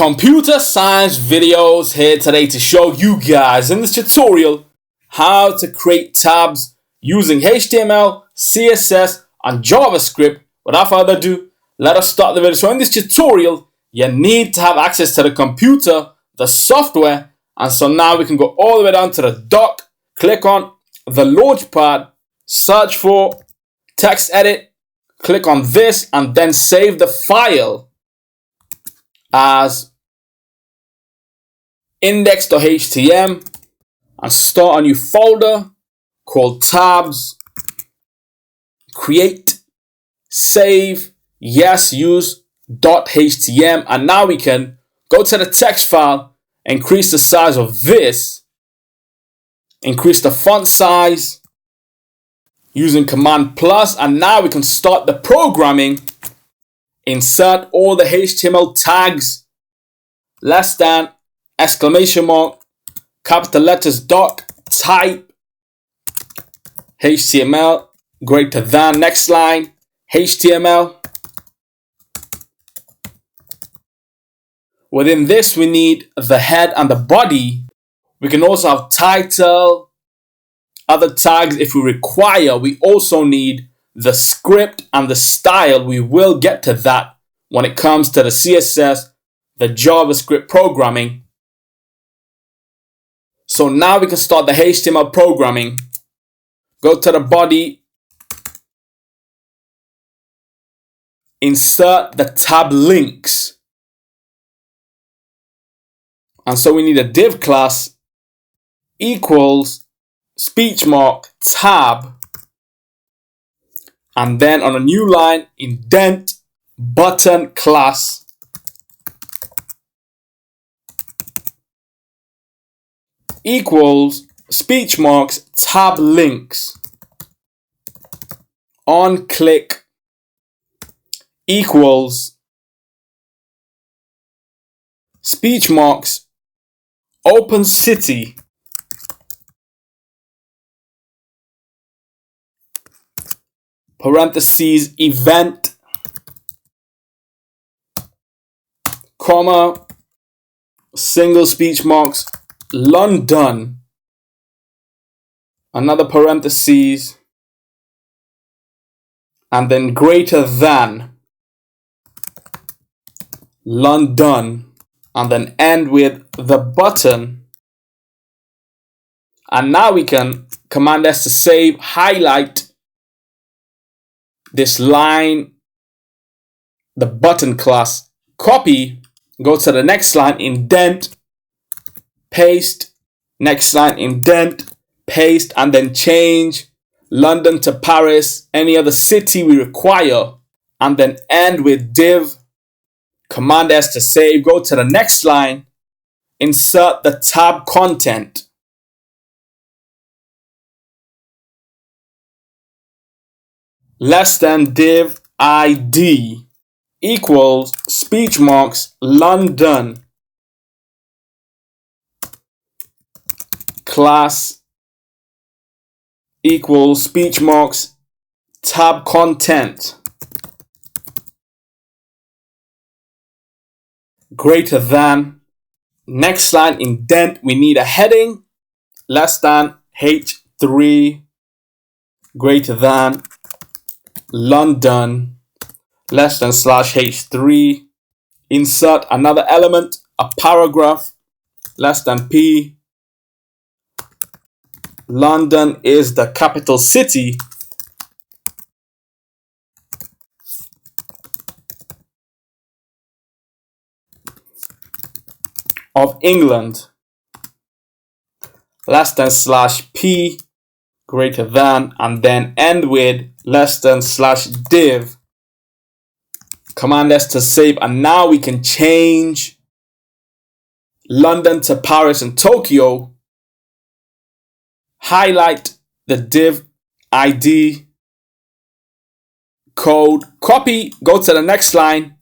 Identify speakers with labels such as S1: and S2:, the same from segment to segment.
S1: Computer science videos here today to show you guys in this tutorial how to create tabs using HTML, CSS and JavaScript. Without further ado, let us start the video. So in this tutorial, you need to have access to the computer, the software, and so now we can go all the way down to the dock, click on the launch pad, search for text edit, click on this and then save the file as index.html and start a new folder called tabs, create, save, yes, use .html, and now we can go to the text file, increase the size of this, increase the font size using Command plus, and now we can start the programming. Insert all the HTML tags, less than, exclamation mark, capital letters, doc, type, HTML, greater than, next line, HTML. Within this, we need the head and the body. We can also have title, other tags if we require. We also need the script and the style. We will get to that when it comes to the CSS, the JavaScript programming. So now we can start the HTML programming. Go to the body, insert the tab links. And so we need a div class equals speech mark tab. And then on a new line, indent button class equals speech marks tab links on click equals speech marks open city parentheses event comma single speech marks London, another parentheses, and then greater than London, and then end with the button. And now we can Command S to save, highlight this line, the button class, copy, go to the next line, indent, paste, next line, indent, paste, and then change London to Paris, any other city we require, and then end with div, Command S to save, go to the next line, insert the tab content. Less than div ID equals speech marks London class equals speech marks tab content greater than, next line, indent, we need a heading, less than H3 greater than London less than slash H3, insert another element, a paragraph, less than P. London is the capital city of England, less than slash P greater than, and then end with less than slash div, Command S to save, and now we can change London to Paris and Tokyo, highlight the div ID code, copy, go to the next line,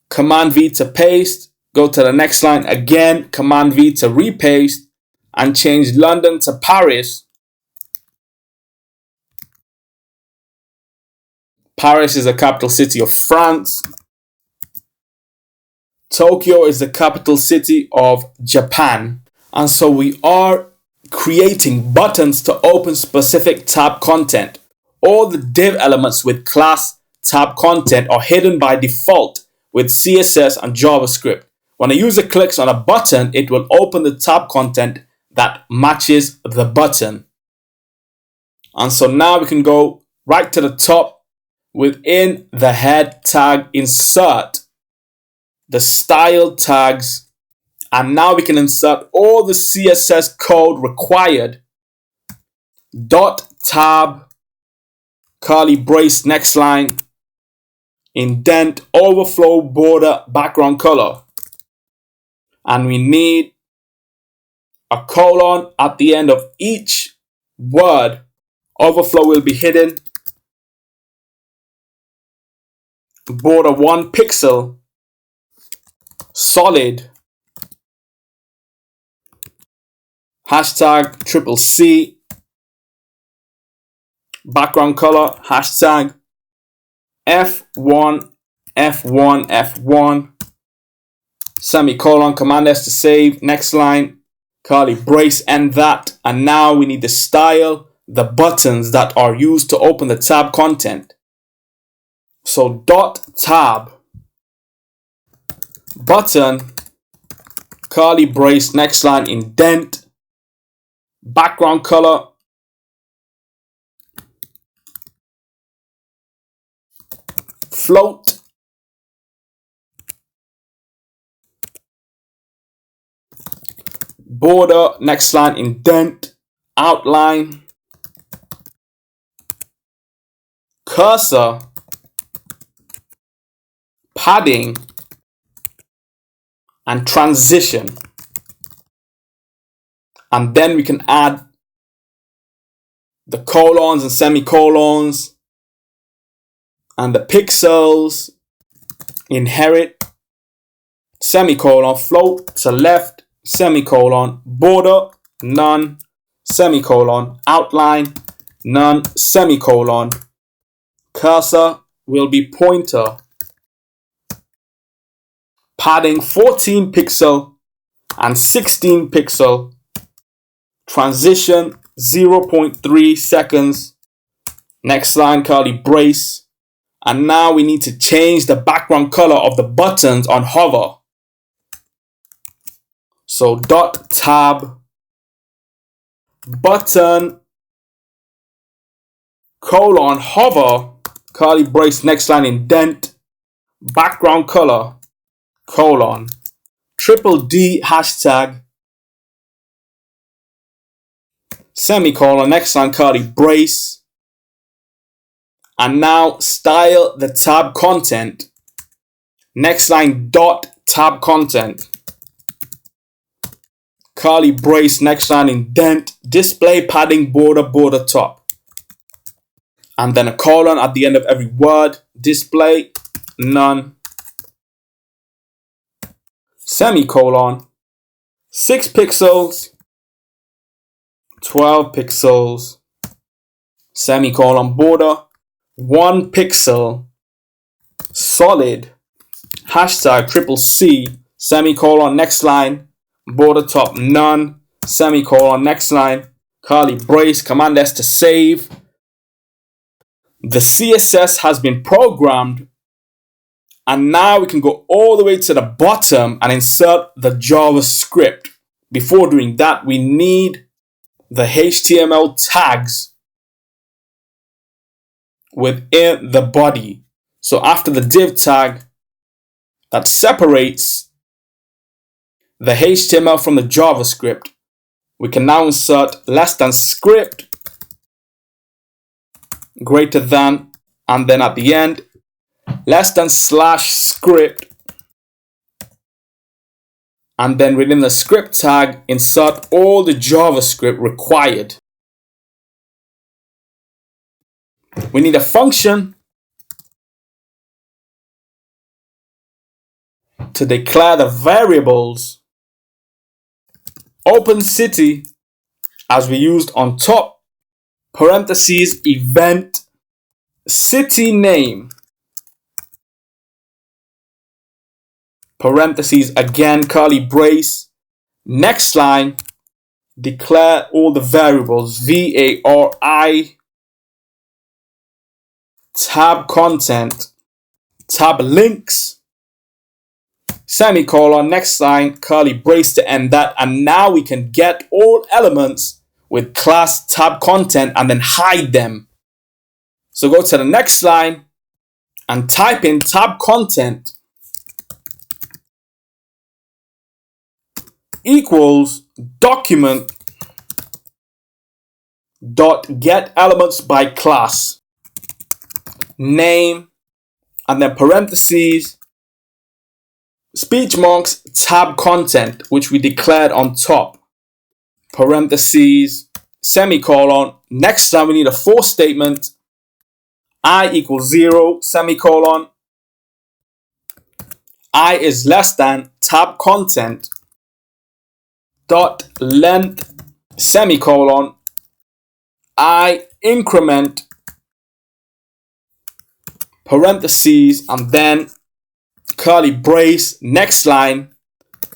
S1: Command V to paste, go to the next line again, Command V to repaste, and change London to Paris. Paris is the capital city of France. Tokyo is the capital city of Japan. And so we are creating buttons to open specific tab content. All the div elements with class tab content are hidden by default with CSS and JavaScript. When a user clicks on a button, it will open the tab content that matches the button. And so now we can go right to the top. Within the head tag, insert the style tags, and now we can insert all the CSS code required. Dot tab, curly brace, next line, indent, overflow, border, background color. And we need a colon at the end of each word. Overflow will be hidden. Border 1 pixel. Solid. Hashtag CCC. Background color. Hashtag F1, F1, F1. Semicolon, Command S to save. Next line, curly brace, end that. And now we need the style, the buttons that are used to open the tab content. So dot tab, button, curly brace, next line, indent, background color, float, border, next line, indent, outline, cursor, padding, and transition. And then we can add the colons and semicolons and the pixels, inherit, semicolon, float to left, semicolon, border, none, semicolon, outline, none, semicolon, cursor will be pointer, padding 14 pixel and 16 pixel, transition 0.3 seconds, next line, curly brace. And now we need to change the background color of the buttons on hover. So dot tab, button, colon, hover, curly brace, next line, indent, background color, colon, D hashtag, semicolon, next line, curly brace. And now style the tab content, next line, dot tab content, curly brace, next line, indent, display padding, border, border top. And then a colon at the end of every word, display, none, semicolon, 6 pixels, 12 pixels, semicolon, border, 1 pixel, solid, hashtag CCC, semicolon, next line, border top, none, semicolon, next line, curly brace, Command S to save. The CSS has been programmed, and now we can go all the way to the bottom and insert the JavaScript. Before doing that, we need the HTML tags within the body. So after the div tag that separates the HTML from the JavaScript, we can now insert less than script, greater than, and then at the end, less than slash script. And then within the script tag, insert all the JavaScript required. We need a function to declare the variables open city as we used on top, parentheses, event, city name, parentheses, again, curly brace. Next line, declare all the variables, VARI, tab content, tab links, semicolon, next line, curly brace to end that. And now we can get all elements with class tab content and then hide them. So go to the next line and type in tab content equals document dot get elements by class name, and then parentheses, speech marks, tab content, which we declared on top, parentheses, semicolon. Next time we need a for statement, I equals 0, semicolon, I is less than tab content dot length, semicolon, I increment, parentheses, and then curly brace. Next line,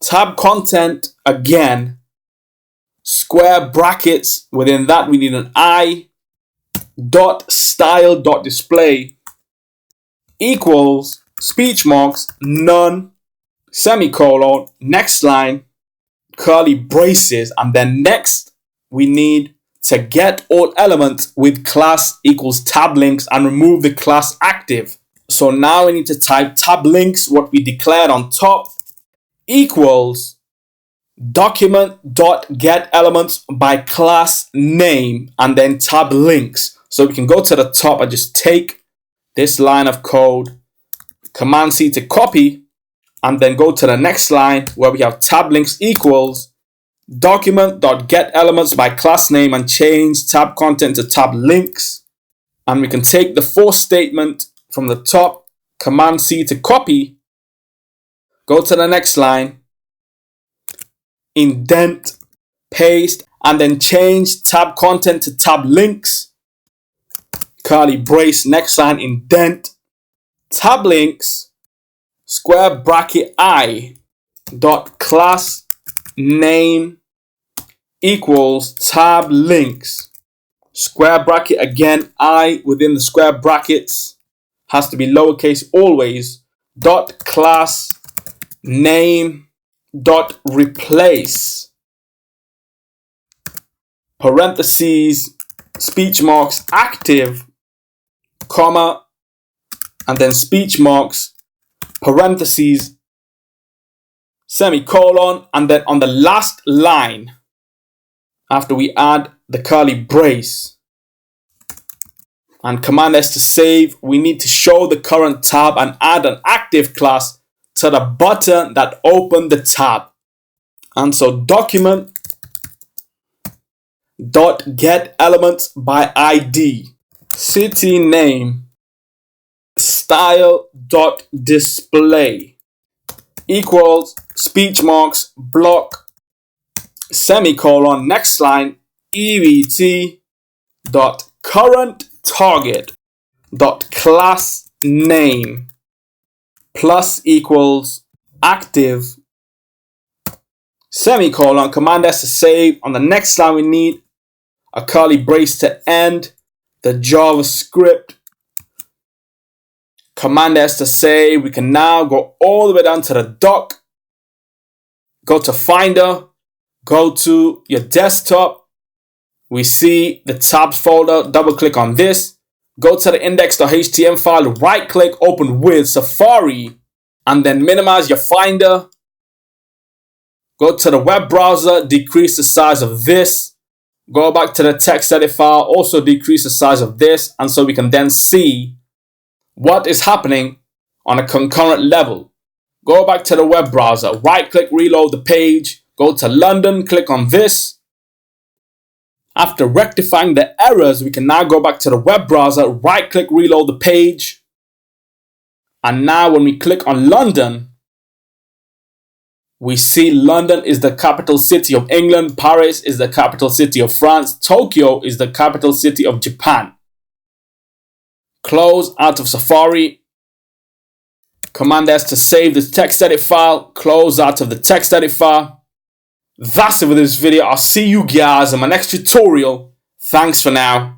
S1: tab content again, square brackets. Within that we need an I dot style dot display equals speech marks none, semicolon. Next line, curly braces, and then next we need to get all elements with class equals tab links and remove the class active. So now we need to type tab links, what we declared on top, equals document dot get elements by class name and then tab links. So we can go to the top and just take this line of code, Command C to copy, and then go to the next line where we have tab links equals document.getElements by class name and change tab content to tab links. And we can take the for statement from the top, Command C to copy, go to the next line, indent, paste, and then change tab content to tab links, curly brace. Next line, indent, tab links, square bracket I dot class name equals tab links, square bracket again, I within the square brackets has to be lowercase always, dot class name dot replace, parentheses, speech marks active, comma, and then speech marks, parentheses, semicolon, and then on the last line, after we add the curly brace and Command S to save, we need to show the current tab and add an active class to the button that opened the tab. And so document dot get elements by ID, city name, style dot display equals speech marks block, semicolon, next line, EVT dot current target dot class name plus equals active, semicolon, Command S to save. On the next line we need a curly brace to end the JavaScript, Command S to save. We can now go all the way down to the dock, go to Finder, go to your desktop, we see the tabs folder, double click on this, go to the index.html file, right click, open with Safari, and then minimize your Finder, go to the web browser, decrease the size of this, go back to the text edit file, also decrease the size of this, and so we can then see what is happening on a concurrent level. Go back to the web browser, right click, reload the page, go to London, click on this. After rectifying the errors, we can now go back to the web browser, right click, reload the page. And now when we click on London, we see London is the capital city of England, Paris is the capital city of France, Tokyo is the capital city of Japan. Close out of Safari. Command S to save the text edit file. Close out of the text edit file. That's it for this video. I'll see you guys in my next tutorial. Thanks for now.